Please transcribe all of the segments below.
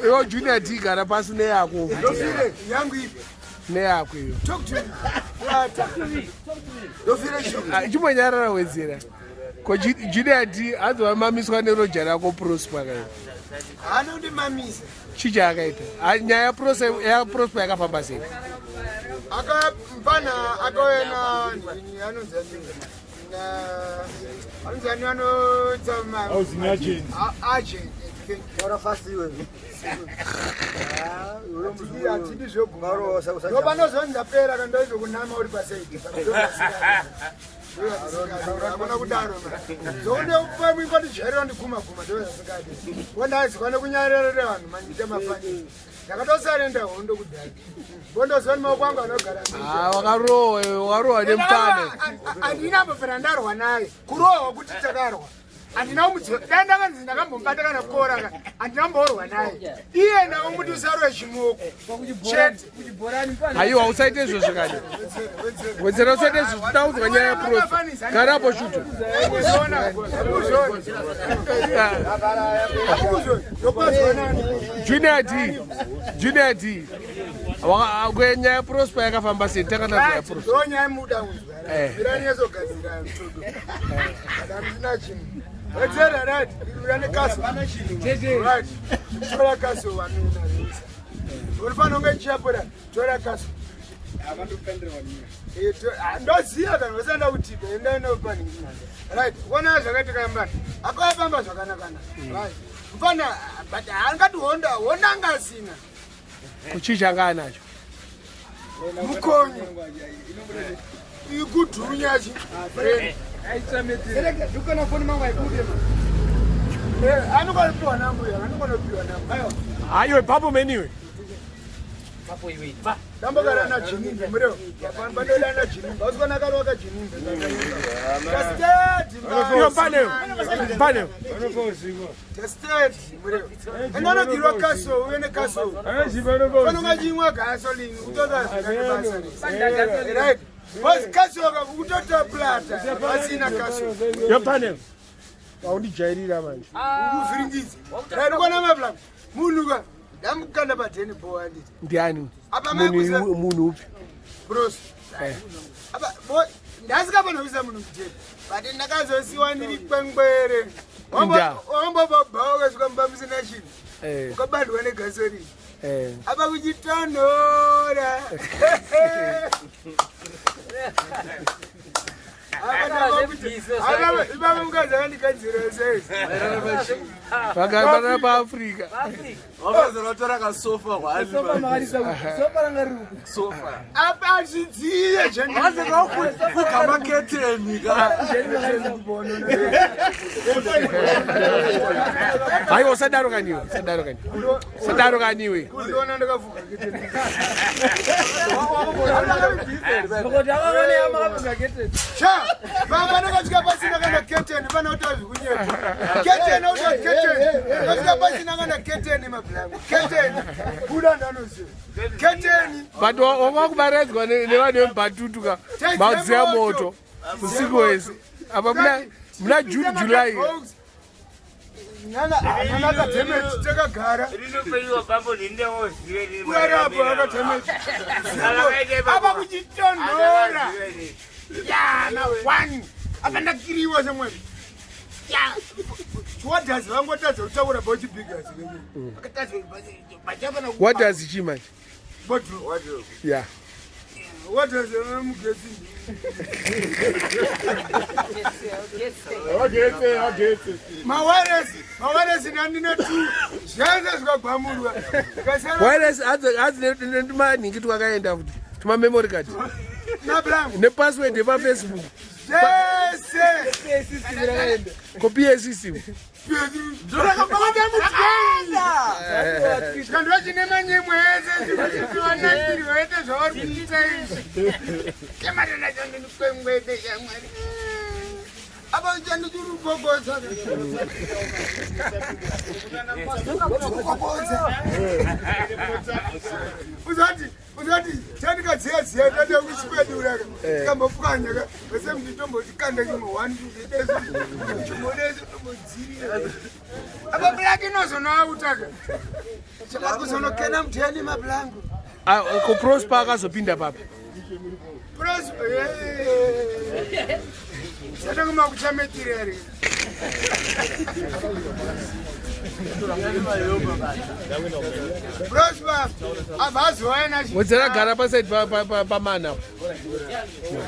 Yo junior tigara pasi neyako. Neyako yo. Talk to me. Chimonyarara Wedzera. Ko junior D azwa mamiswa neRoja Rake prosper kai. Anodi mamisa. Chija akaita. Nyaya prosper yakafamba sei. Aka mpana akoena anonzani tsama agent ora fasti wewe atidi zvogumaro nobanozonda pera kana ndozokunama uri pasaidi akona kudaro zone upamwe ngoti jero ndiguma ndozasingadi wondazi kana kunyarere vanhu manyite mafani ndakatosarenda hondo kudai bondozoni makwanga anogara wakarowa nemupane andina mbofera ndarwa naye kurohwa kuti takarwa andina umudziwa dai ndakanzi ndakambombata kana kora andina mborwa naye iye ndakamuti usarwe chimoko aiwa usaite izvozvo kani Wedzera usaite izvozvo taudzwa nyaya yaprosa garapo shuto Junior D nyaya yaprosper yakafamba sei takatazwa yaprosper ndonyaya yemuda irani yezogadzira mitodo ndamina chinhu Wedzera right irane kaso right tora kaso vanona urifana unge chapura tora kaso ndoziya kana vasanda kutipa endainopani right ona zvakaita kambani akapamba zvakanakana right mfana but angati honda ngasina kuchichanga anacho mukonyo ikudhunyachi anokanopiwa nambo anokanopiwa nambo aiwe papo meniwe ndambogara nachimimba mureo pandoda nachimimba usikonakari wakachimimba panewe mureo endanodirwa kaso uye nekaso fanonga chimwa gasolini utozazikaibasarit kasoka kutotoplata pasina kaso yo panewe waundijairira manje ukuvhiringidza rainokona mabla munhuka ndamukanda padheni boa anditi ndiani munhu upi bros ndasikapanoisa munhu kuteni but ndakazosiwa ndiri kwengwere wambobabhawa kasvika mubambisina chinhu ukabandwa negasorini apa kuchitonhora ivava mukadzi akandikadzira sei vakabana paafrica vakazorotora kasofa apa azvidziye zvenikamamaketeni aiwa usadaro kaniwe ndiona ndakafuka vamba ndakasvika pasina kana keteni pana utazvi kunyepa keteni auta keteni ndakasvika pasina kana keteni mablangu keteni kuda ndanoziva keteni but wavakubaradzwa nevanhu vemubhatutuka madziya moto usiku wese apa muna June July akadhemeti takagara uyarapo akadhemeti apa kuchitonhora yana one apa ndakiriwa semwene what does vangotadza kutaura bochibigas what does chi manje yeah what does mugesi mawaresi nandine tu zvenze zvikagwamurwa wireless hadzi netumanhingi twakaenda futi tumamemory card nepassword yepafacebook kopi yesystem zvikandwa chine manyemwe ese zvikuchiwanakirwa ete zvavari kuita izvi kematendachondinikwengwete shamwari apa uchandichirugogotsa uzati Uzati chandika dziya tade kuchipedura kambofuanya ka bese mtombo tikanda chimwe 1 2 days chimodezi tomodzira apa blaki nozona utaka chakuzono kena mteni mablango ko Prosper akazopinda papi Prosper sasa kama kuchametirere Prosper abazo wena Wedzera gara paside pamana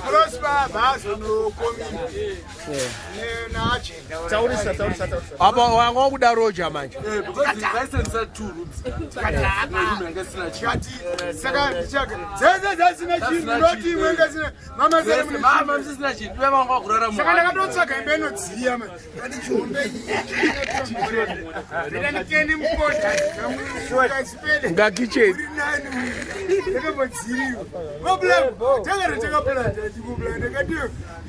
Prosper abazo no community na agenda Taurisa. apa wanga kuda Roja manje Because the license are 2 rooms. saka chaka zazina chinhu noti mwenga mama zere Mama msisina chinhu. Wewe wanga kurara saka ndakatotsvaga imba inodziya ma kati chombe ndikeni mukota ngakicheni ndakambadziriwa problem takapulanda tikupulanda kati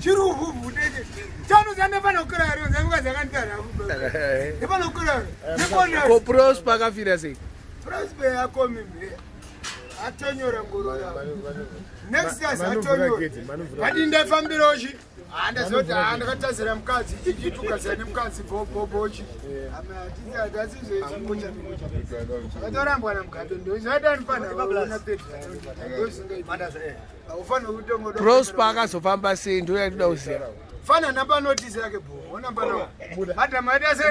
chiri uvhuvhudeke chano chandafana kukuraro zanguva dzakandikana ndafana kukuraro ko Prosper akafira sei Prosper yakomimbe atonyora ngoro yavo next year atonyora kati ndafambirochi andazoti ndakatazira mukadzi chichitukazira nemukadzi bobochi akatorambwa namugabe ndozoadanifanaona Prosper akazofamba sei ndo yatoda kuziya fana namba notice yake bo namba no madama ita se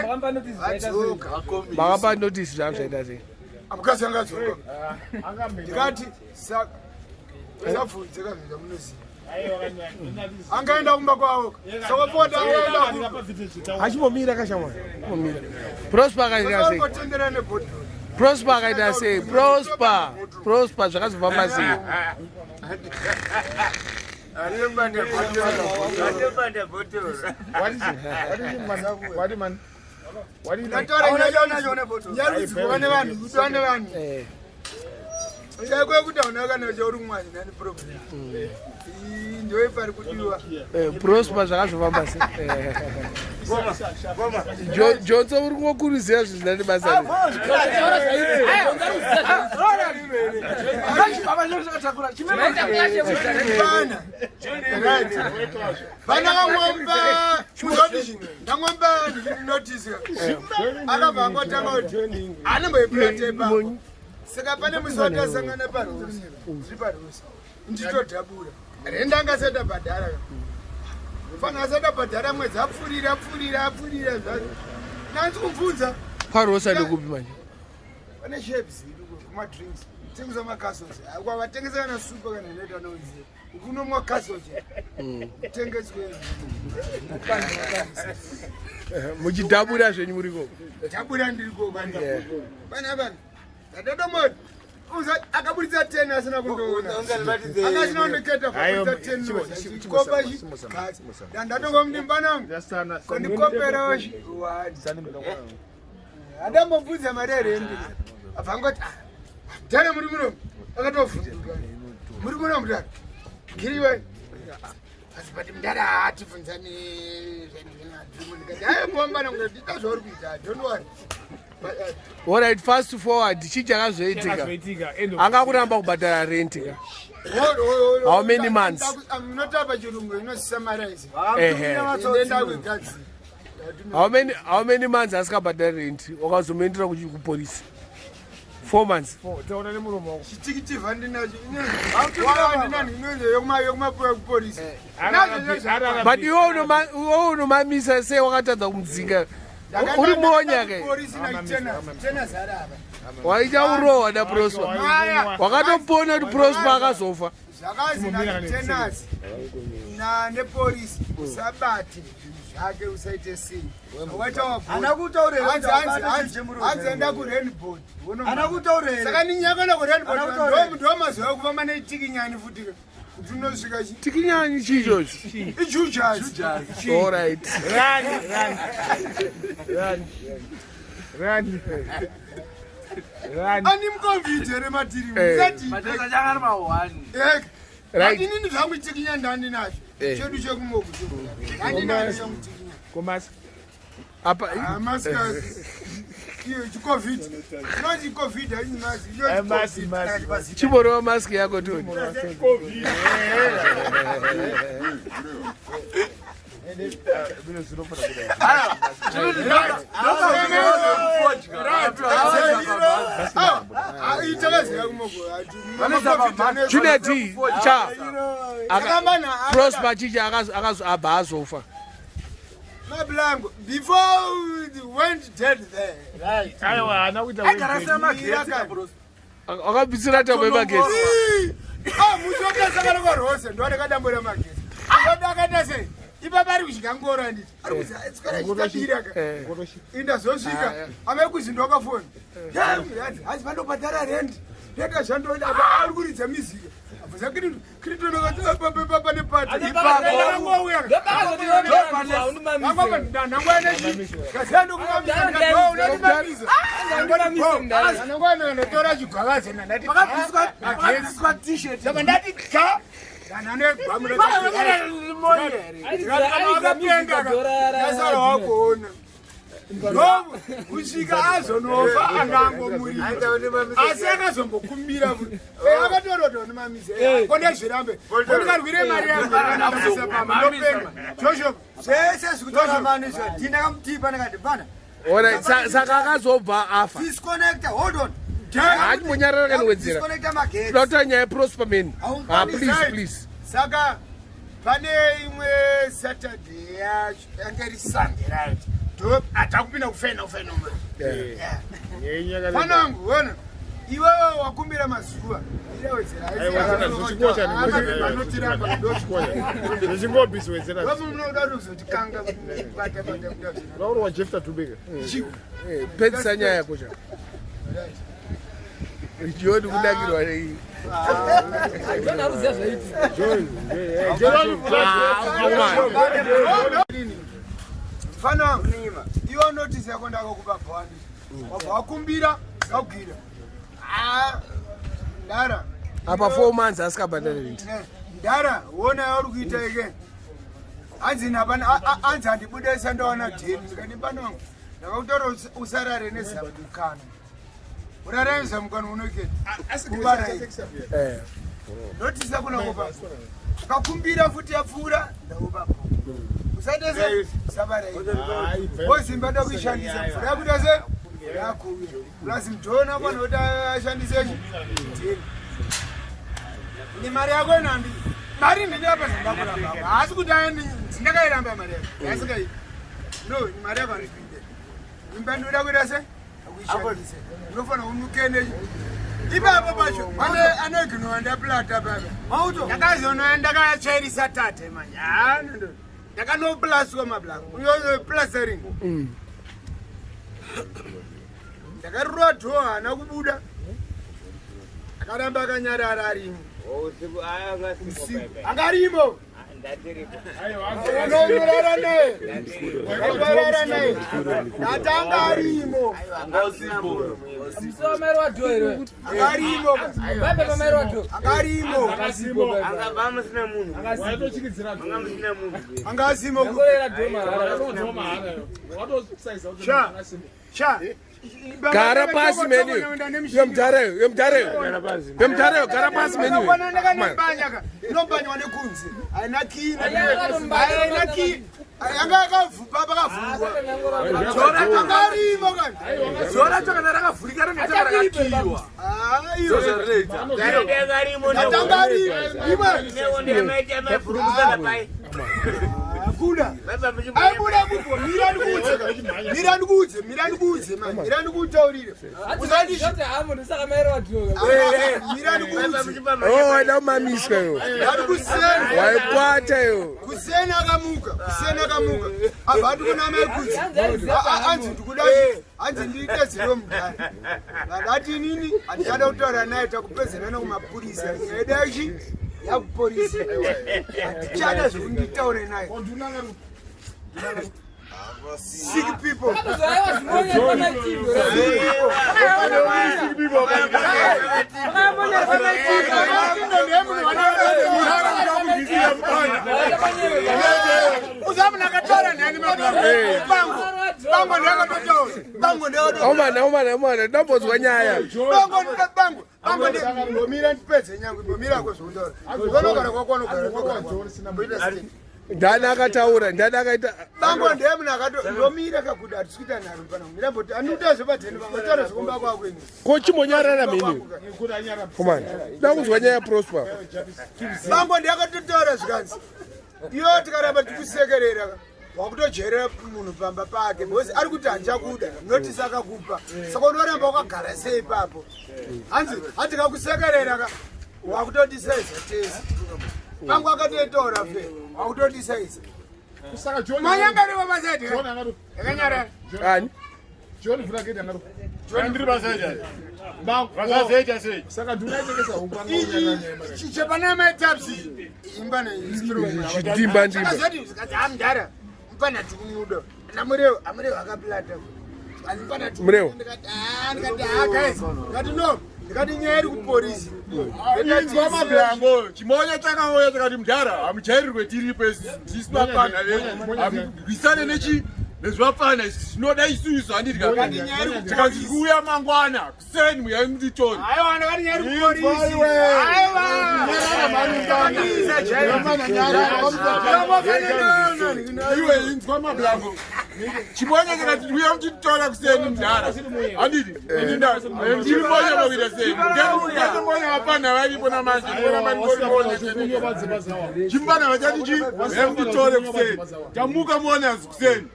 adzoka makapa notice zvamzvaita sei amukazi angadzoka ndikati sabvunze kazvinza munoziva angaenda kumba kwavo sokopota achimomira kashamwana Prosper akaita sei kotendera nebhodhi Prosper akaita sei Prosper zvakazofamba sei nyaruzivane vanhu kuti vane vanhu chakwekuti aunakanacha uri mwanyi nani problem ndoipari kudiwa Prosper zvakazofamba sei Johnson uri kungokurudzira zvinhu zvine basa vana vamwamba ndamwamba notice akabva angotanga kuti anomboipuratepa saka pane musi watasangana parusi zviri parusi nditodhabura rendanga asati bhadhara fana asati bhadhara mwedzi apfurira zvacho nanzi kubvunza parosa nekupi manje pane shapes kumadrinks tengesa makasosi kwavatengesa kana supa kana neta noziva ukunomwa kasosi tengeswe muchidhabura zvenyu muriko dhabura ndiriko pana ndadodomoti akaburitsa 10 asina kundoona akasina kundiketa kuburitsa 10 kopa ndandatonga mudimbanangu kondikopera adambobvudza mari erendi abva angoti tana muri munomu akatobvunzuka muri munomu tana ngiriwe asi pati mudada haatibvunzani ndikati aimbombanangu ndita zvauri kuita don't worry. Alright, fast forward chii chakazoitika angakuramba kubhadhara rent ka how many months notapa chirungu inosummarize how many months asikabhadhara rent wakazomendera kupolisi 4 months chitikiti vandinacho yokumapuwa kupolisi but iwe unomamisa sei wakatadza kumudzinga uri monya ke waita urohwa naProsper wakatopona kuti Prosper akazofa zvakazi natenasi nepolisi usabate zvake usaite sini anzienda kurenboard saka ninyakana kurenboard ndomazuva ekufamba neitikinyani futi kuti unosvika tikinyani chichocho ijujazi alright ani mukonvite rematiri adinini zvangu itikinya ndani nacho chedu chekumoku andinacho mutikinya apa COVID. Not COVID, Chiboro mask yako tu. Juneti cha prosper chicha abazofa. Before we went dead there, right? Akabisira ta beba gesi. Musoka saka rose ndo akadambura magesi. Ndakata sei ibabari kuchikangora nditi. It's gonna inda zosvika amekuzindo akafona. Hazi vanobhadhara rent. Ndeka zvandoda apa ari kuridza mizika. Zakiri krito nokati papa nepati. Ndakangouya. Ndangwana chi. Kasando kumamisa. Ndangwana notora chigwavaze ndati. Pakabviswa t-shirt. Saka ndati ka. Nane gwamura. Yasara wakuona. No, kusvika azonofa angangomuri. Asi akazombokumbira kuti akatorodo nemamize. Konde zvirambe. Konde karwire mari yangu anabasa pamba ndopenga. Joshua, sese zvikutora mani zvo. Tindakamutipa nakati bana. Alright, saka akazobva afa. Disconnect, hold on. Hachi munyarara kana Wedzera. Disconnect mageti. Dr. Nyaya prosper man. Please. Saka pane imwe Saturday yangeri Sunday right. Atakupinda kufena panangu wona iwe wakumbira mazuva petsa nyaya yako cha ichiodi kudakirwa nei fana iwe notice yako ndakakupa bhandi wabva wakumbira kakugira ndara apa 4 months asikabhadhara ndara wona yauri kuita ike hanzi handibudesa ndawana dheni ndikati panangu ndakakutora usarare nezamukano urarare nezamukano unoketi kubarai notice yako ndakupa kakumbira futi yapfuura ndakupapo usadese sabarai ozimba ndakuishandisa mvura yakuita se yakuwe plus mtona pana kuti ashandise ni mari yako inandi mari ndinapa zvindakuramba haasi kuti ndinakairamba mari yako yasingai no ni mari yako andipinde imba ndoda kuita se akuishandise unofana unukene ipapo pacho anoginowa ndaplata papa mauto ndakazonoya ndakatsvairisa tate manya ndakanoplaswa mablak uyoyo plastering ndakarura dho hana kubuda akaramba akanyarara arimo angarimo unorara naye unorara naye ndatanga arimo angarimo angasimo gara pasi menu yomdareyo gara pasi menu inobanywa nekunzi haina ki yanga yakavhupa pakavhurwa angarimo kana zora chakana rakavhurika rinatanga rakakiyiwa Kuda. Aibuda kupo mirandikudze mirandikutaurire. Uzandi shote hapo ndisaka maero watu. Mirandikudze. Oh, wada umamiswa yo. Kusena. Waikwata yo. Kusena akamuka. Abatu kuna maikudze. Anzi ndikudashi. Anzi ndidezero mudhani. Vakati nini? Andikada kutaura naye takupezerana kumapurisa. Edashi. Yakupolisi. Chada zvunditaure naye. Sick people. Bango ndakatotaura. Omana ndambozwa nyaya. Bango ngomira ndipedze nyangu ngomira kwezvondora. Vanogara kwakwanogara. Ndana akataura, ndana akaita bango ndemuna akato ngomira kakuda atisikuita naro pana ngomira boti anutazo pateni vangotaura zvikomba kwakweni. Ko chimonyarara mini. Komana. Ndakuzwa nyaya Prosper. Bango ndakatotaura zvikanzi. Iyo tikaramba tikusekerera. Wakutojerera munhu pamba pake because ari kuti hanjakuda notice akakupa saka unoramba wakagara sei ipapo hanzi hatikakusekerera ka wakutodisaiza tese pangu akatotora fe wakutodisaiza Saka John manyangari wabazeti yakanyara ani John Flagate angaro Andri basaja. Basaja sei saka ndunachekesa umpanga unyanya chichepana metapsi imbana instrument ndimba zati zikati amdara mpana tikumudo na Murehwa akaplata azipana tu Murehwa ndikati guys ngati no ndikati nyeri ku police Ndinzwa mablango. Chimonya chakauya chakati mudhara amuchairirwe tiri pesi. Tisipapana risane nechi nezvapana zvinoda isusu handidya. Tikazi kuuya mangwana kuseni muyai mutitori. aiwa ndikati nyeri ku police aiwa Iwe inzwa mablango. Chimonya chakati uya mutitora kuseni mudhara. Handidi. Ndiri monya mawira sei. Ndiri hapana varipo namanje. Chimbana vachati chi mutore kuseni. Tamuka muone kuseni.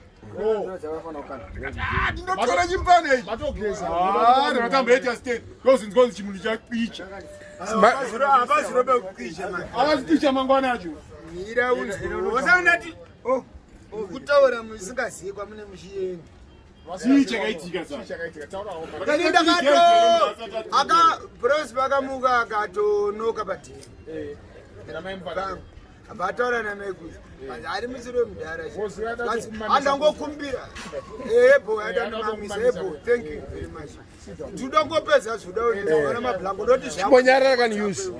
Ndinotora chimbana ichi. Ndakatamboita state. Ndozinzwa chimunhu chapicha. abazirobe kupisha man Avazipisha mangwana acho. mira unati kutaura musingazivi kwamune muchienda Chii chakaitika sasa. Kanenda kato aka Prosper akamuka akatonoka patini. Abataura na Megu. Ari musiro mudara. Andangokumbira. Ebo adanamisa ebo. Thank you very much. Tudongopeza sudawo na mablango noti chimonyarara kan use.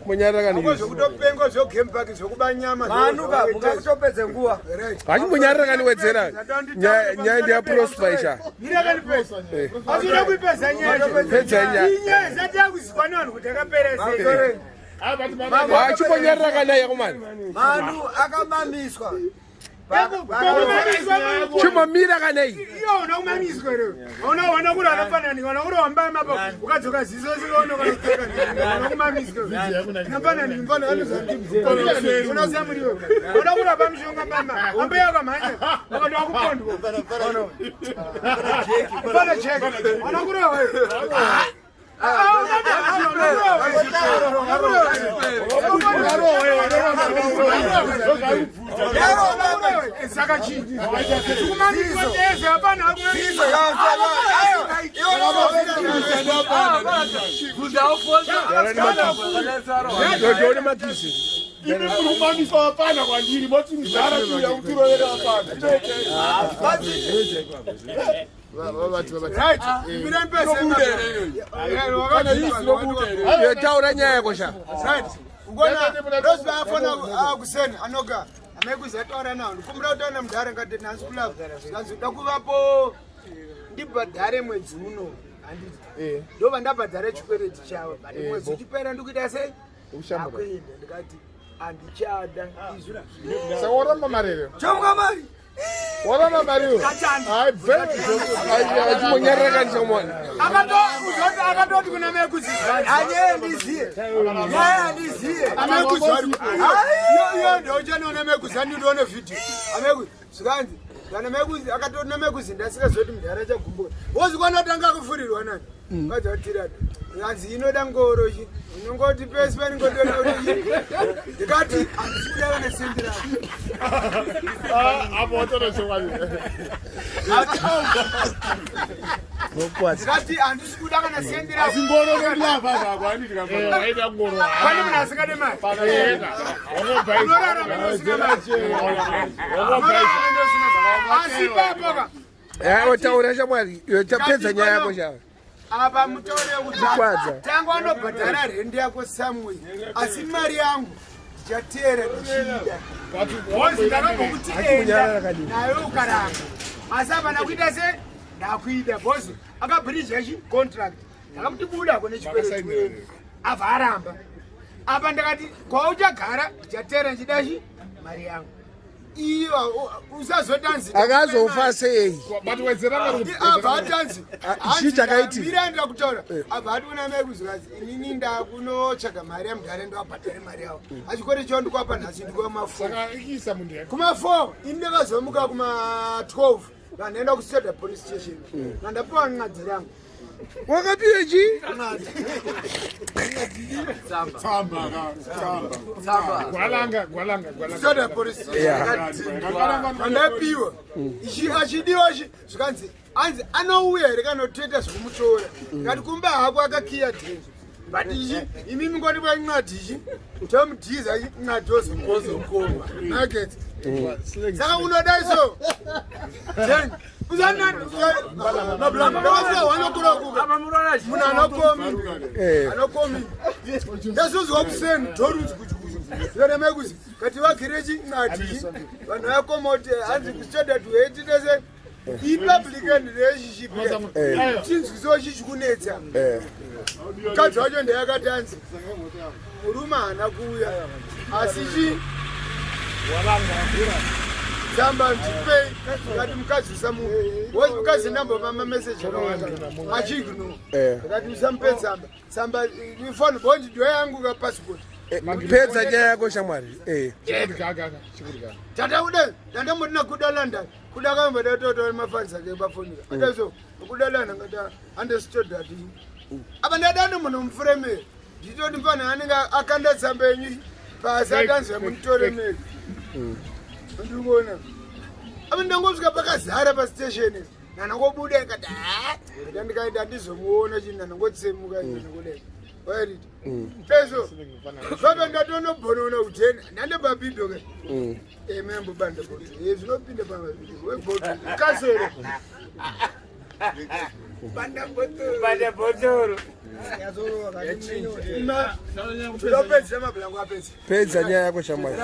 Monyarara kan use. Zokutopengo zogame park zokubanyama. Manuka mungakutopedze nguwa. Hachi monyarara kan Wedzera. Nyaya ndiya Prosper isha. Mira kani pesa. Azira kuipesa nyaya. Pesa nyaya. Nyaya zati yakuzikwana vanhu kuti akaperese. Hachi monyarara kan naye komani. Manu akamamiswa. Chimamira kan naye. Iyo unomamiswa leo. Unaona kuti anafanani, unaona wamba mapo ukadzoka zizo zikono kana kutoka. Unomamiswa. Nafanani mbona anozati. Unazamuriwe. Unaona pamshonga mama. Ambe yakamanya. Wakati wakupondwa. Bana check. Unaona wewe. Taura nyaya kosha. Kuseni anoga amekuzataura nawo ndikumbira kutaura mudhara ngati nansi kulava zikazoda kuvapo ndibhadhare mwedzi uno handiti ndobva ndabhadhare chikwereti chavo but mwedzi uchipera ndikuita sei akuenda ndikati handichada izvi Saoramba marere. Chonga mari. Oramba marere. Ai very Chimonyarara kan chamwana. akatoti kuna mekuzizwa Anyendiziye. Anyendiziye. amekuzwa iyo ndochanoona mekuzani ndione vhidhiyo amekuzwa zvikanzi kana mekuzi akatoti nemekuzi ndasikazoti mudhara chagumbuka wozvikwanatanga kufurirwa nani kadzatirada nganzi inoda ngoro chi inongoti pesi paningotonauri ndikati handisikuda kana sendera Hapo watoto chokali. ndikati handisikuda kana sendera Ngoro ndilava zako handiti kamba. Aida ngoro. kwani munhu asikade mari unorarama ndosina mari asi papoka Taura shamwari. Tapedza nyaya kosha. apa mutaure Kwadza. kuti tangu anobhadhara rende yako samwe asi mari yangu ndichateera ndichida wozi ndakambokuti enda nayo ukaramba asi apana kuita se ndakuida boss akabridge chi contract akamuti buda kone chipero abva aramba apa ndakati kwauchagara chatera nchidachi mari yangu iyo usazotanzi akazofa sei but Wedzera abva atanzi mirandira kutaura abva ati kuna mai kuzikazi inini ndakunotsvaga mari yamugare ndowabhadhare mari yavo achikore chao ndikwapa nhasi ndikuwama4 kuma4 ini ndakazomuka kuma12 vandaenda kusoda police station vandapiwa nqadzi rangu wakapiwe chi soda police vandapiwa achidiwa zvikanzi anzi anouya here kanotoita zvokumutora ngati kumba hako akakiya dhenzi but ichi imimi ngoti bwanqadi ichi tomudhiza nqadi ozokoma nuggets saka unodai so anokomi ndazozwa kuseni dhorudzi kuchiuzi kati vagirechi nqadi vanhu vakomoti hanzi kustoda tuhetitese ipublican relationship chinzwiso chichikunetsa mukadzi wacho ndeyakati hanzi murume haana kuuya asi chi tsamba ndipei ngati mukadzi mukadzi ndambomama meseji akawanda achigno ngati usamupe tsamba ifoni bonji ndo yangu kapasipoti pedza nyaya yako shamwari tataude ndandambodina kuda london kuda kambodatotore mafanisa ke bafonika ataso kuda london ngata understood that apa ndadano munhu mufuremeri nditoti mfana anenge akanda tsamba yenyu pasi atanzwa munitore meri ndikuona apa ndangosvika pakazara pastation nanangobuda ikati ndandikaita handizomuona chinhu nanangotsemuka nanangodai wairiti peso zvapa ndatonobhonona uteni ndandepapidoke membobandabot zvinopinda pamabot kasere bandabotoro ndopedzisa mabhulangu apedza pedza nyaya yako shamwari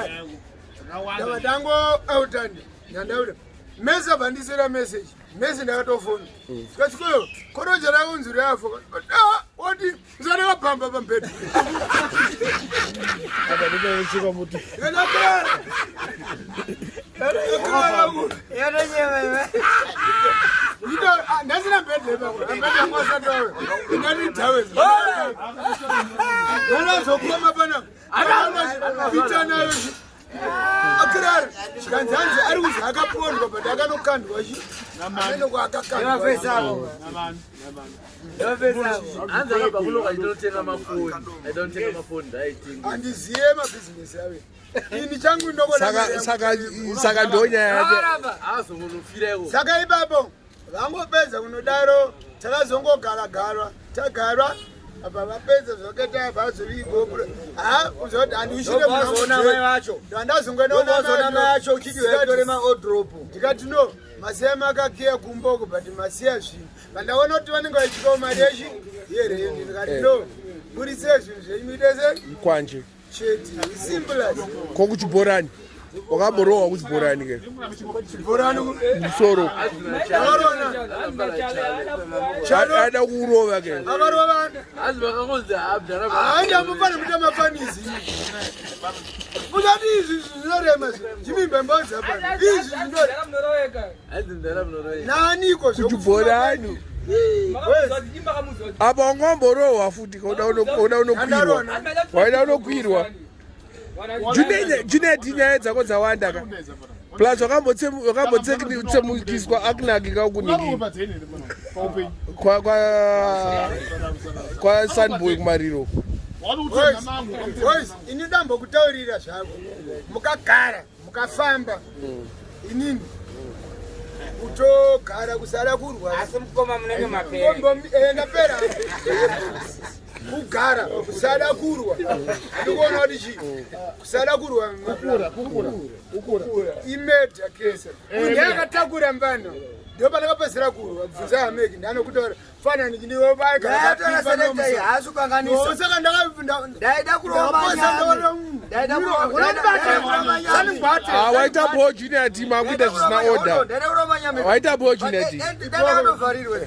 ndavatango autandi ndandauda mese abhandisira meseji mese ndakatofona sikasikoyo koroja raunzi reafo oti nzanakabhamba pambedha ndasina mbedhepaambedangosatowe indanitawe anazokoma pana itanayo akirari zvikanzanzi ari kuzi akapondwa but akanokandwa chi anokwakakandwa handiziye mabhizinesi ave ini changu saka ndonyaya yake saka ipapo vangopedza kunodaro takazongogarwa tagarwa apa vapedza zvakaita vazovigopura uzoti handiishire mai vacho ndandazongoona mai vacho uchiditore maodrop ndikati no masiya makakiya kumboko but masiya zvinhu vandaona kuti vanenge vachikawo mari yechi yerendi ndikati no burise zvinhu zveimutese kwanje cheti simple kokuchibhorani wakamborohwa kuchibhorani ke chibhorani musoro ada kurova ke akarova andamufana muita mafanizi musati izvi zvinorema chimimba mbodza pana izvi naaniko kuchibhorani apa wangamborohwa futi kauda unokwirwa waida unokwirwa juneti nyaya dzako dzawanda ka plus wakambotsemukiswa akunaki kaukuniki kwa sunboy kumariro ini ndambokutaurira zvako mukagara mukafamba inini kutogara kusara kurwa asi mukoma munenge mapera ndapera kugara kusada kurwa ndikuona kuti chi kusada kurwa imedha kesa ndakatakura mbano ndo pandakapedzera kurwa bvunza hameki ndanokutaura fanani ndiwe saka ndaida waita bho junior team akuita zvisina order waita opportunity. Ndakatofarirwa.